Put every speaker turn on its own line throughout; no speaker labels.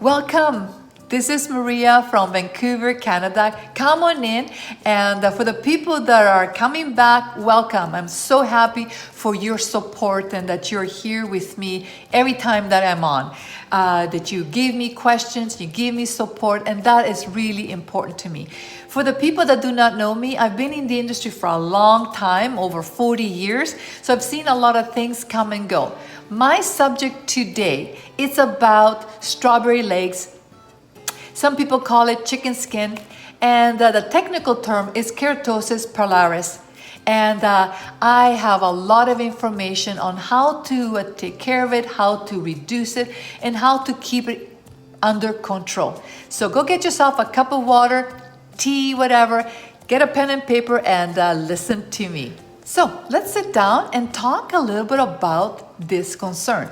Welcome. This is Maria from Vancouver, Canada. Come on in, and for the people that are coming back, welcome. I'm so happy for your support and that you're here with me every time that I'm on. That you give me questions, you give me support, and that is really important to me. For the people that do not know me, I've been in the industry for a long time, over 40 years, so I've seen a lot of things come and go. My subject today is about strawberry legs. Some people call it chicken skin, and the technical term is Keratosis pilaris. And I have a lot of information on how to take care of it, how to reduce it, and how to keep it under control. So go get yourself a cup of water, tea, whatever, get a pen and paper, and listen to me. So let's sit down and talk a little bit about this concern.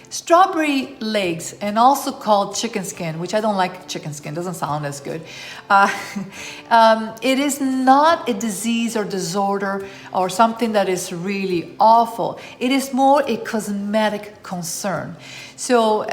Strawberry legs, and also called chicken skin, which I don't like chicken skin, doesn't sound as good. It is not a disease or disorder or something that is really awful. It is more a cosmetic concern. So,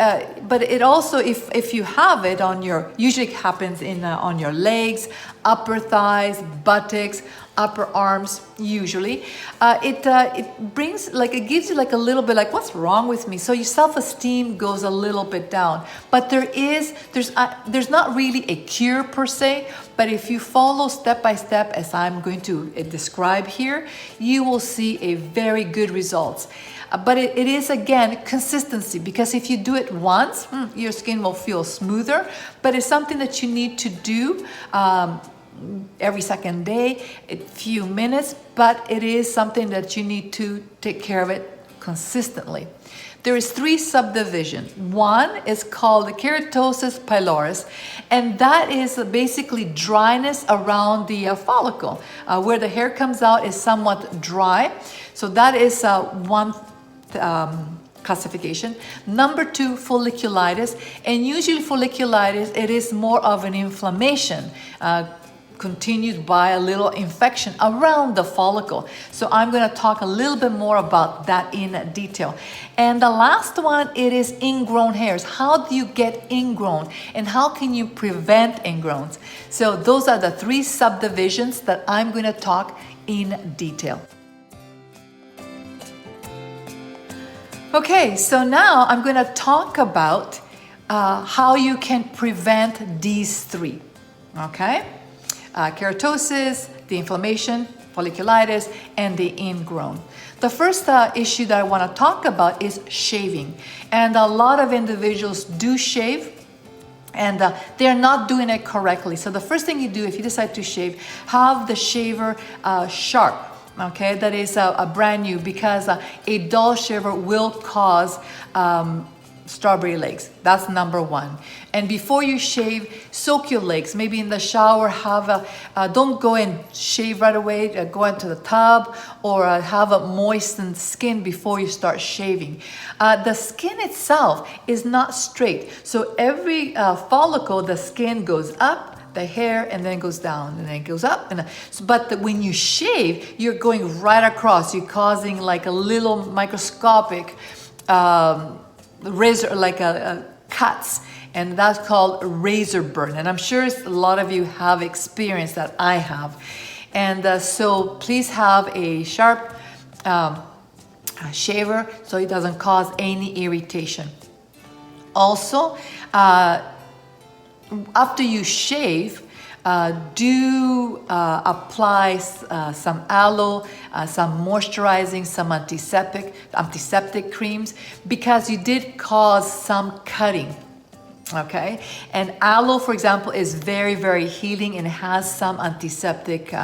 but it also, if you have it on your, usually it happens on your legs, upper thighs, buttocks, upper arms, usually. It brings, like, it gives you like a little bit like, what's wrong with me? So your self-esteem goes a little bit down. But there's not really a cure per se, but if you follow step by step, as I'm going to describe here, you will see a very good results. But it is, again, consistency, because if you do it once, your skin will feel smoother, but it's something that you need to do every second day, a few minutes, but it is something that you need to take care of it consistently. There is 3 subdivisions. One is called the Keratosis pilaris, and that is basically dryness around the follicle. Where the hair comes out is somewhat dry. So that is one classification. Number 2, folliculitis, and usually folliculitis, it is more of an inflammation continued by a little infection around the follicle. So I'm going to talk a little bit more about that in detail. And the last one, it is ingrown hairs. How do you get ingrown, and how can you prevent ingrowns? So those are the 3 subdivisions that I'm going to talk in detail. Okay, so now I'm going to talk about how you can prevent these 3. Okay? Keratosis, the inflammation, folliculitis, and the ingrown. The first issue that I want to talk about is shaving. And a lot of individuals do shave, and they're not doing it correctly. So the first thing you do, if you decide to shave, have the shaver sharp. Okay, that is a brand new, because a dull shaver will cause strawberry legs. That's number 1. And before you shave, soak your legs. Maybe in the shower, don't go and shave right away. Go into the tub, or have a moistened skin before you start shaving. The skin itself is not straight. So every follicle, the skin goes up, the hair, and then it goes down, and then it goes up. But when you shave, you're going right across. You're causing like a little microscopic razor, like cuts, and that's called razor burn. And I'm sure a lot of you have experienced that. I have. And so please have a sharp shaver so it doesn't cause any irritation. Also, after you shave, do apply some aloe, some moisturizing, some antiseptic creams, because you did cause some cutting. Okay, and aloe, for example, is very, very healing and has some antiseptic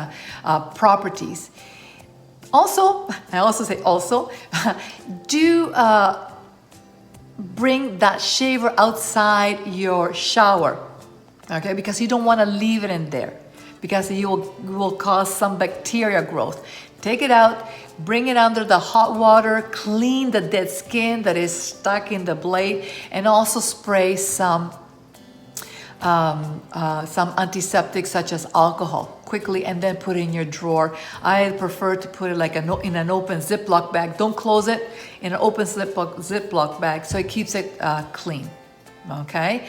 properties. Also, do bring that shaver outside your shower. Okay, because you don't want to leave it in there, because you will cause some bacteria growth. Take it out, bring it under the hot water, clean the dead skin that is stuck in the blade, and also spray some antiseptics such as alcohol quickly, and then put it in your drawer. I prefer to put it like in an open Ziploc bag. Don't close it, in an open Ziploc bag, so it keeps it clean. Okay.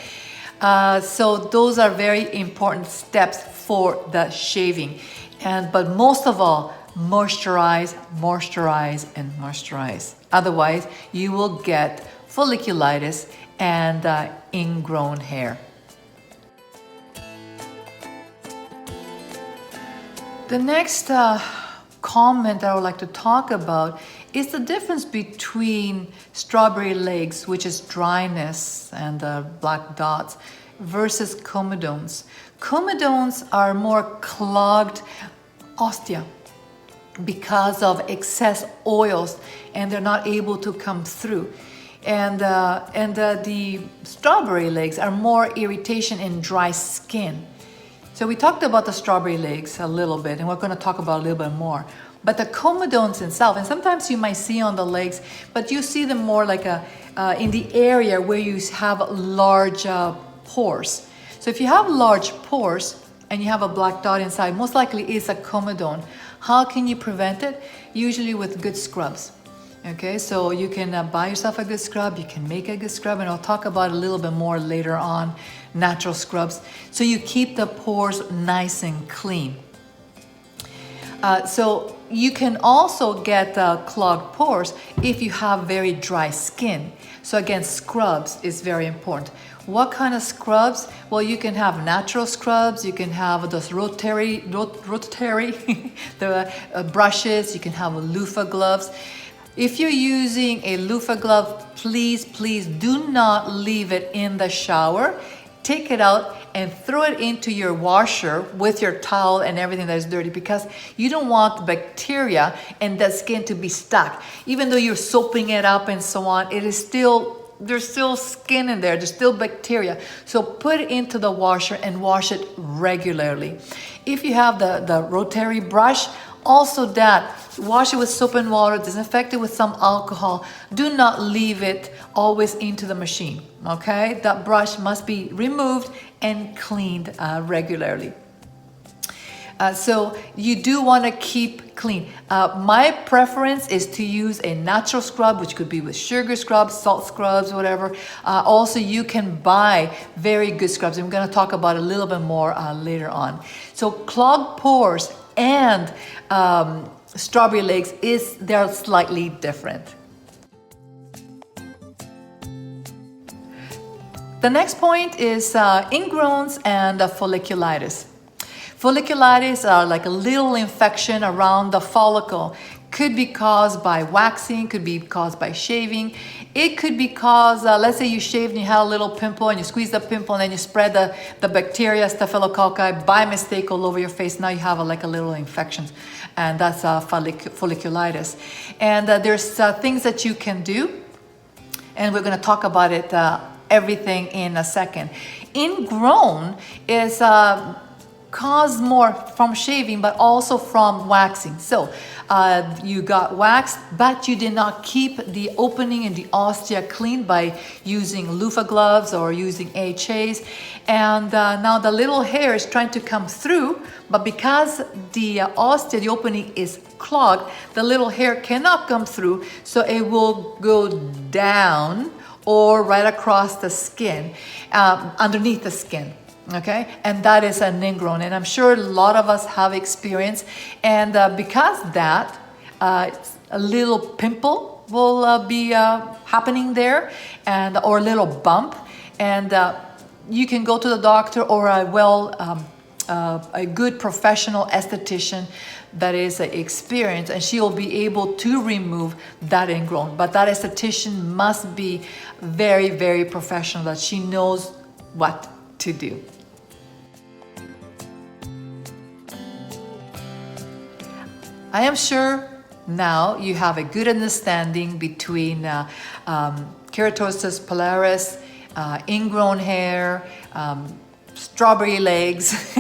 So those are very important steps for the shaving. But most of all, moisturize, moisturize, and moisturize. Otherwise, you will get folliculitis and ingrown hair. The next comment I would like to talk about is the difference between strawberry legs, which is dryness and black dots, versus comedones. Comedones are more clogged ostia because of excess oils, and they're not able to come through. And the strawberry legs are more irritation and dry skin. So we talked about the strawberry legs a little bit, and we're going to talk about a little bit more. But the comedones itself, and sometimes you might see on the legs, but you see them more like in the area where you have large pores. So if you have large pores and you have a black dot inside, most likely it's a comedone. How can you prevent it? Usually with good scrubs. Okay, so you can buy yourself a good scrub, you can make a good scrub, and I'll talk about it a little bit more later on, natural scrubs. So you keep the pores nice and clean. So you can also get clogged pores if you have very dry skin. So again, scrubs is very important. What kind of scrubs? Well, you can have natural scrubs, you can have those rotary the brushes, you can have loofah gloves. If you're using a loofah glove, please do not leave it in the shower. Take it out and throw it into your washer with your towel and everything that is dirty, because you don't want bacteria and the skin to be stuck. Even though you're soaping it up and so on, there's still skin in there, there's still bacteria. So put it into the washer and wash it regularly. If you have the rotary brush, also that, wash it with soap and water, disinfect it with some alcohol. Do not leave it always into the machine, okay? That brush must be removed and cleaned regularly. So you do want to keep clean. My preference is to use a natural scrub, which could be with sugar scrubs, salt scrubs, whatever. Also, you can buy very good scrubs. I'm going to talk about it a little bit more later on. So clogged pores and strawberry legs, they're slightly different. The next point is ingrowns and folliculitis. Folliculitis are like a little infection around the follicle. Could be caused by waxing, could be caused by shaving. It could be caused, let's say you shaved and you had a little pimple and you squeeze the pimple and then you spread the bacteria, staphylococci, by mistake all over your face. Now you have like a little infection, and that's folliculitis. And there's things that you can do, and we're going to talk about it, everything in a second. Ingrown is caused more from shaving, but also from waxing. So you got waxed, but you did not keep the opening in the ostia clean by using loofah gloves or using HAs. And now the little hair is trying to come through, but because the ostia, the opening is clogged, the little hair cannot come through, so it will go down or right across the skin, underneath the skin. Okay, and that is an ingrown, and I'm sure a lot of us have experience. And because that, a little pimple will be happening there, or a little bump, and you can go to the doctor or a good professional esthetician that is experienced, and she will be able to remove that ingrown. But that esthetician must be very, very professional, that she knows what to do. I am sure now you have a good understanding between keratosis, pilaris, ingrown hair, strawberry legs,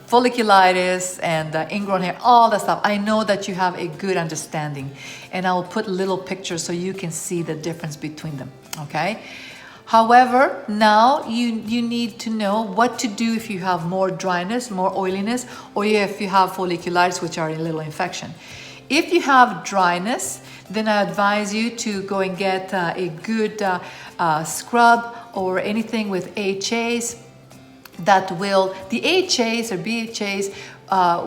folliculitis, and ingrown hair, all that stuff. I know that you have a good understanding, and I will put little pictures so you can see the difference between them, okay? However, now you need to know what to do if you have more dryness, more oiliness, or if you have folliculitis, which are a little infection. If you have dryness, then I advise you to go and get a good scrub or anything with HAs that will, the HAs or BHAs,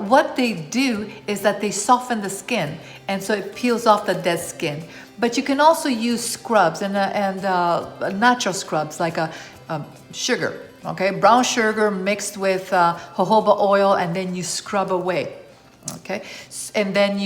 what they do is that they soften the skin, and so it peels off the dead skin. But you can also use scrubs and natural scrubs like sugar, okay? Brown sugar mixed with jojoba oil, and then you scrub away, okay? And then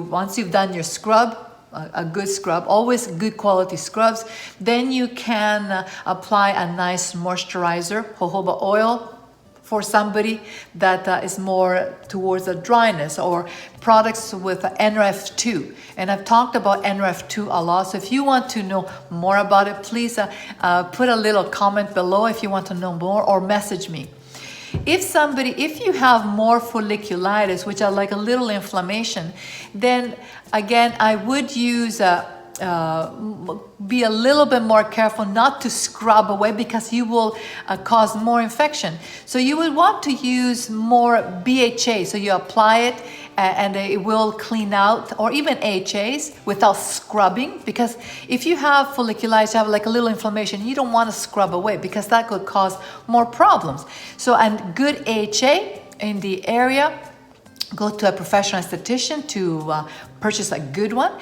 once you've done your scrub, a good scrub, always good quality scrubs, then you can apply a nice moisturizer, jojoba oil, for somebody that is more towards a dryness, or products with NRF2. And I've talked about NRF2 a lot, so if you want to know more about it, please put a little comment below if you want to know more, or message me. If you have more folliculitis, which are like a little inflammation, then again, I would use be a little bit more careful not to scrub away, because you will cause more infection. So you would want to use more BHA. So you apply it and it will clean out, or even HAs without scrubbing, because if you have folliculitis, you have like a little inflammation, you don't want to scrub away because that could cause more problems. So, and good HA in the area, go to a professional esthetician to purchase a good one.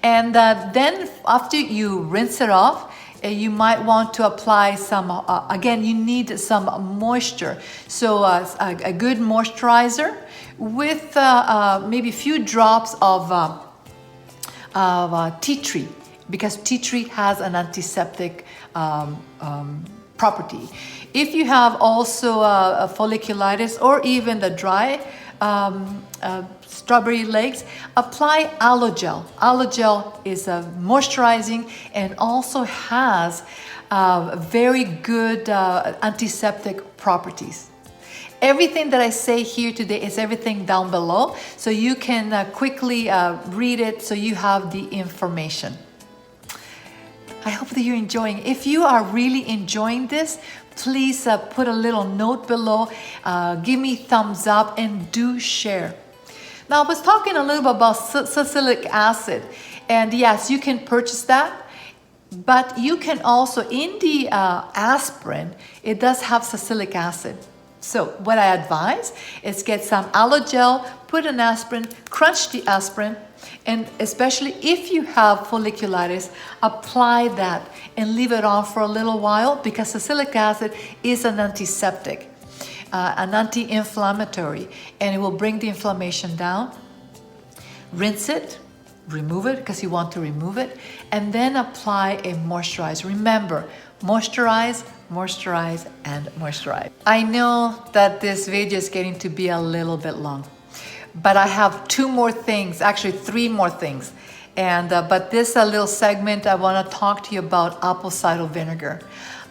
And then after you rinse it off, you might want to apply some, again, you need some moisture. So a good moisturizer with maybe a few drops of tea tree, because tea tree has an antiseptic property. If you have also a folliculitis or even the dry strawberry legs, apply aloe gel. Aloe gel is moisturizing and also has very good antiseptic properties. Everything that I say here today is everything down below, so you can quickly read it, so you have the information. I hope that you're enjoying. If you are really enjoying this, please put a little note below, give me thumbs up, and do share. Now, I was talking a little bit about salicylic acid, and yes, you can purchase that, but you can also, in the aspirin, it does have salicylic acid. So what I advise is get some aloe gel, put an aspirin, crunch the aspirin, and especially if you have folliculitis, apply that and leave it on for a little while, because salicylic acid is an antiseptic, an anti-inflammatory, and it will bring the inflammation down. Rinse it, remove it because you want to remove it, and then apply a moisturizer. Remember, moisturize, moisturize, and moisturize. I know that this video is getting to be a little bit long, but I have two more things, actually three more things. And but this little segment, I want to talk to you about apple cider vinegar.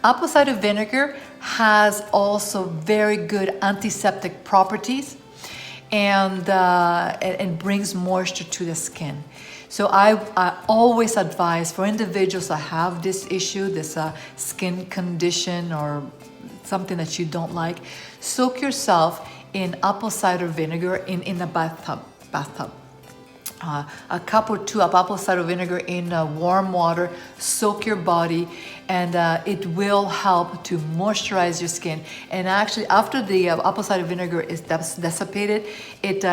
Apple cider vinegar has also very good antiseptic properties, and brings moisture to the skin. So I always advise for individuals that have this issue, this skin condition or something that you don't like, soak yourself in apple cider vinegar in a bathtub. A cup or two of apple cider vinegar in warm water, soak your body, and it will help to moisturize your skin. And actually, after the apple cider vinegar is dissipated, it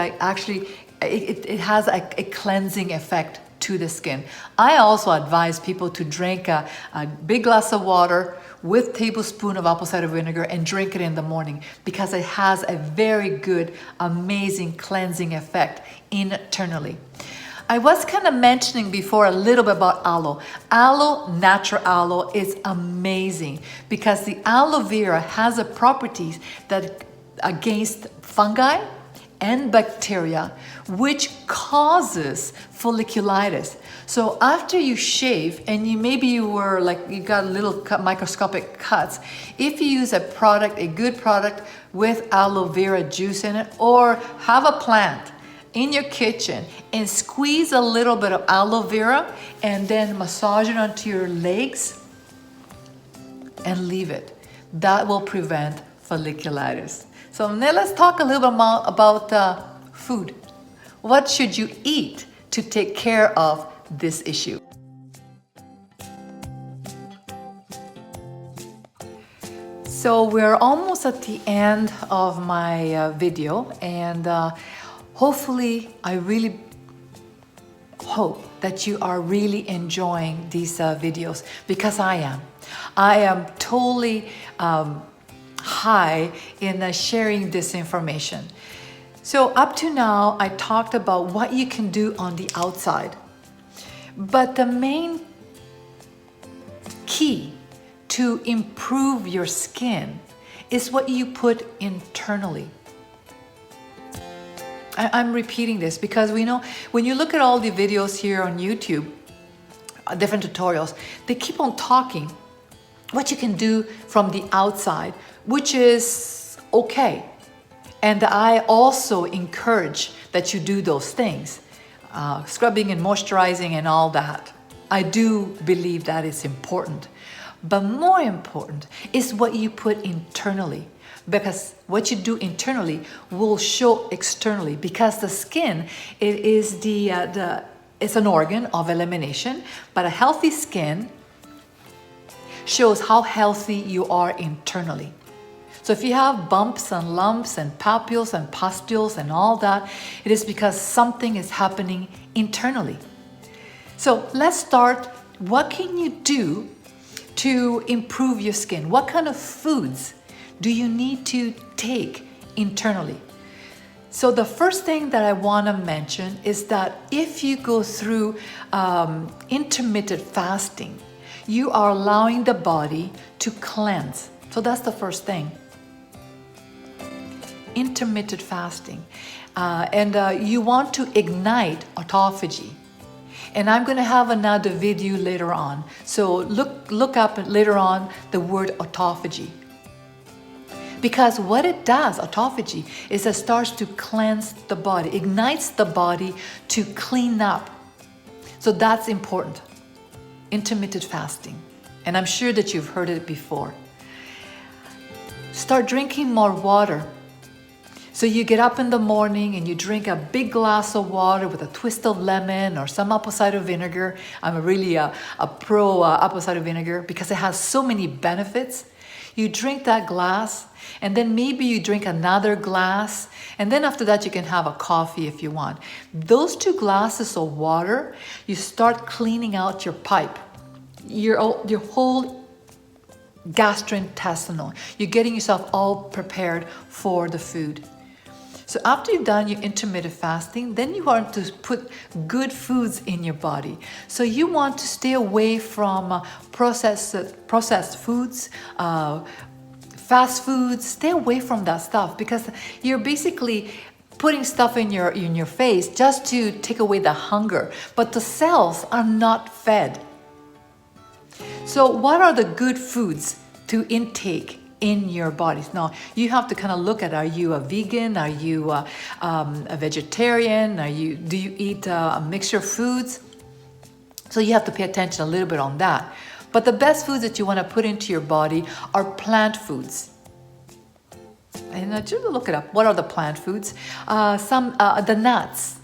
it has a cleansing effect to the skin. I also advise people to drink a big glass of water with a tablespoon of apple cider vinegar and drink it in the morning, because it has a very good, amazing cleansing effect internally. I was kind of mentioning before a little bit about aloe. Aloe, natural aloe, is amazing because the aloe vera has the properties that against fungi and bacteria, which causes folliculitis. So after you shave and maybe you got little microscopic cuts, if you use a good product with aloe vera juice in it, or have a plant in your kitchen and squeeze a little bit of aloe vera and then massage it onto your legs and leave it. That will prevent folliculitis. So now let's talk a little bit more about food. What should you eat to take care of this issue. So we're almost at the end of my video, and hopefully I really hope that you are really enjoying these videos, because I am. I am totally high in sharing this information. So up to now, I talked about what you can do on the outside, but the main key to improve your skin is what you put internally. I'm repeating this because we know when you look at all the videos here on YouTube, different tutorials, they keep on talking what you can do from the outside, which is okay. And I also encourage that you do those things, scrubbing and moisturizing and all that. I do believe that is important. But more important is what you put internally, because what you do internally will show externally, because the skin, it is it's an organ of elimination, but a healthy skin shows how healthy you are internally. So if you have bumps and lumps and papules and pustules and all that, it is because something is happening internally. So let's start. What can you do to improve your skin? What kind of foods do you need to take internally? So the first thing that I want to mention is that if you go through intermittent fasting, you are allowing the body to cleanse. So that's the first thing. Intermittent fasting. You want to ignite autophagy. And I'm going to have another video later on. So look up later on the word autophagy. Because what it does, autophagy, is it starts to cleanse the body, ignites the body to clean up. So that's important. Intermittent fasting. And I'm sure that you've heard it before. Start drinking more water. So you get up in the morning and you drink a big glass of water with a twist of lemon or some apple cider vinegar. I'm really a pro apple cider vinegar because it has so many benefits. You drink that glass, and then maybe you drink another glass, and then after that you can have a coffee if you want. Those 2 glasses of water, you start cleaning out your pipe, your whole gastrointestinal. You're getting yourself all prepared for the food. So after you've done your intermittent fasting, then you want to put good foods in your body. So you want to stay away from processed foods, fast foods. Stay away from that stuff, because you're basically putting stuff in your face just to take away the hunger. But the cells are not fed. So what are the good foods to intake in your bodies? Now, you have to kind of look at, are you a vegan? Are you a vegetarian? Do you eat a mixture of foods? So you have to pay attention a little bit on that. But the best foods that you want to put into your body are plant foods. And just look it up. What are the plant foods? The nuts,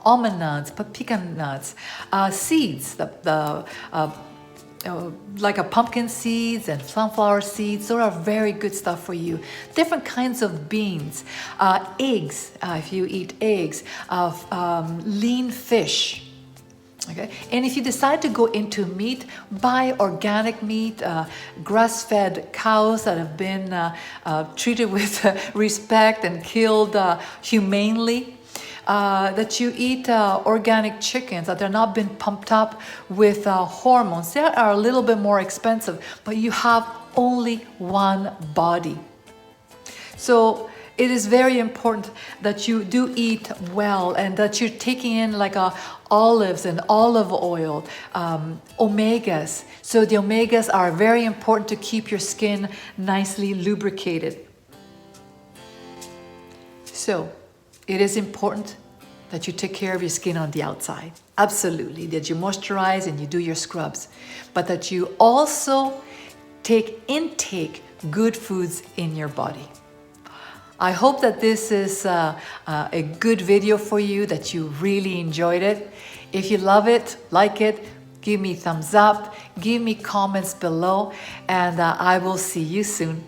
almond nuts, pecan nuts, seeds, like a pumpkin seeds and sunflower seeds. Those are very good stuff for you. Different kinds of beans, eggs, if you eat eggs, lean fish. Okay, and if you decide to go into meat, buy organic meat, grass-fed cows that have been treated with respect and killed humanely. That you eat organic chickens, that they're not been pumped up with hormones. They are a little bit more expensive, but you have only one body. So it is very important that you do eat well, and that you're taking in like olives and olive oil, omegas. So the omegas are very important to keep your skin nicely lubricated. So it is important that you take care of your skin on the outside. Absolutely, that you moisturize and you do your scrubs, but that you also intake good foods in your body. I hope that this is a good video for you, that you really enjoyed it. If you love it, like it, give me thumbs up, give me comments below, and I will see you soon.